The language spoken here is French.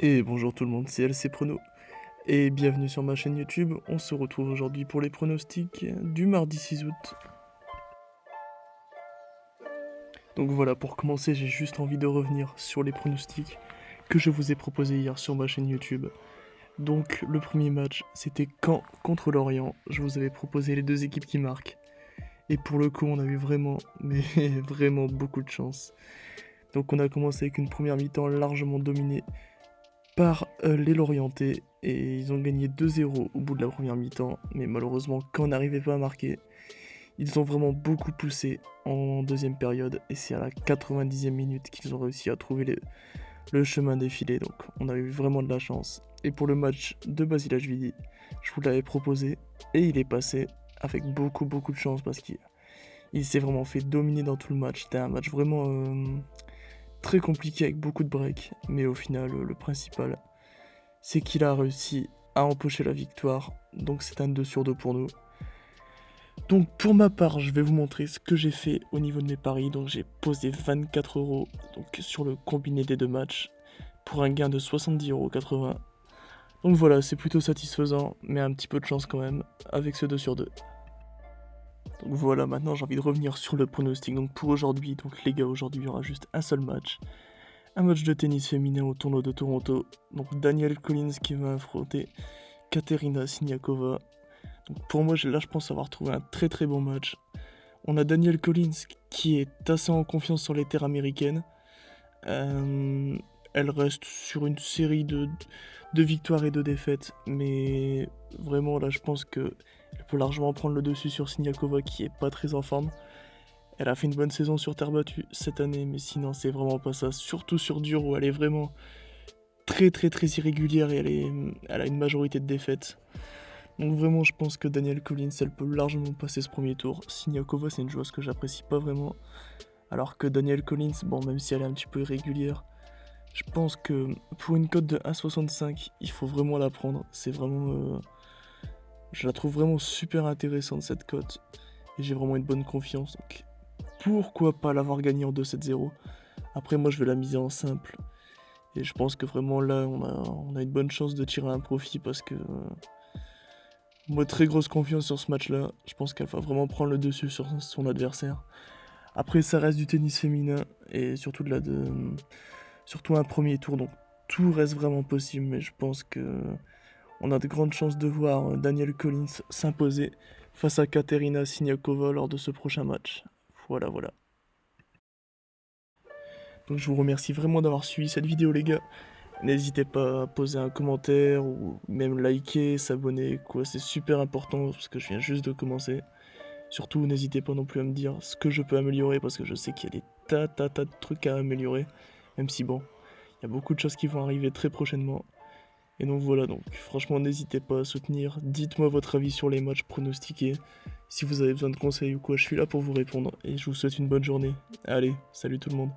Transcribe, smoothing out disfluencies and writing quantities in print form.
Et bonjour tout le monde, c'est LC Prono et bienvenue sur ma chaîne YouTube. On se retrouve aujourd'hui pour les pronostics du mardi 6 août. Donc voilà, pour commencer, j'ai juste envie de revenir sur les pronostics que je vous ai proposés hier sur ma chaîne YouTube. Donc le premier match, c'était Caen contre Lorient. Je vous avais proposé les deux équipes qui marquent. Et pour le coup, on a eu vraiment, mais vraiment beaucoup de chance. Donc on a commencé avec une première mi-temps largement dominée par les Lorientais et ils ont gagné 2-0 au bout de la première mi-temps, mais malheureusement quand on n'arrivait pas à marquer, ils ont vraiment beaucoup poussé en deuxième période et c'est à la 90e minute qu'ils ont réussi à trouver le chemin défilé, donc on a eu vraiment de la chance. Et pour le match de Basilashvili, je vous l'avais proposé et il est passé avec beaucoup de chance parce qu'il s'est vraiment fait dominer dans tout le match. C'était un match vraiment très compliqué avec beaucoup de breaks, mais au final, le principal, c'est qu'il a réussi à empocher la victoire, donc c'est un 2 sur 2 pour nous. Donc pour ma part, je vais vous montrer ce que j'ai fait au niveau de mes paris. Donc j'ai posé 24€ donc, sur le combiné des deux matchs, pour un gain de 70,80€. Donc voilà, c'est plutôt satisfaisant, mais un petit peu de chance quand même, avec ce 2 sur 2. Donc voilà, maintenant j'ai envie de revenir sur le pronostic. Donc pour aujourd'hui, donc les gars, aujourd'hui il y aura juste un seul match. Un match de tennis féminin au tournoi de Toronto. Donc Danielle Collins qui va affronter Katerina Siniakova. Donc pour moi, là je pense avoir trouvé un très bon match. On a Danielle Collins qui est assez en confiance sur les terres américaines. Elle reste sur une série de victoires et de défaites. Mais vraiment là je pense que elle peut largement prendre le dessus sur Siniakova qui est pas très en forme. Elle a fait une bonne saison sur terre battue cette année, mais sinon c'est vraiment pas ça. Surtout sur dur où elle est vraiment très irrégulière et elle a une majorité de défaites. Donc vraiment je pense que Danielle Collins elle peut largement passer ce premier tour. Siniakova c'est une joueuse que j'apprécie pas vraiment. Alors que Danielle Collins, bon même si elle est un petit peu irrégulière, je pense que pour une cote de 1,65 il faut vraiment la prendre. C'est vraiment... je la trouve vraiment super intéressante cette cote. Et j'ai vraiment une bonne confiance. Donc pourquoi pas l'avoir gagné en 2-7-0. Après moi je vais la miser en simple. Et je pense que vraiment là on a une bonne chance de tirer un profit parce que moi très grosse confiance sur ce match là. Je pense qu'elle va vraiment prendre le dessus sur son adversaire. Après ça reste du tennis féminin et surtout surtout un premier tour, donc tout reste vraiment possible, mais je pense que on a de grandes chances de voir Danielle Collins s'imposer face à Katerina Siniakova lors de ce prochain match. Voilà. Donc je vous remercie vraiment d'avoir suivi cette vidéo les gars. N'hésitez pas à poser un commentaire ou même liker, s'abonner, quoi, c'est super important parce que je viens juste de commencer. Surtout n'hésitez pas non plus à me dire ce que je peux améliorer parce que je sais qu'il y a des tas de trucs à améliorer. Même si bon, il y a beaucoup de choses qui vont arriver très prochainement. Et donc voilà, donc franchement n'hésitez pas à soutenir, dites-moi votre avis sur les matchs pronostiqués. Si vous avez besoin de conseils ou quoi, je suis là pour vous répondre et je vous souhaite une bonne journée. Allez, salut tout le monde.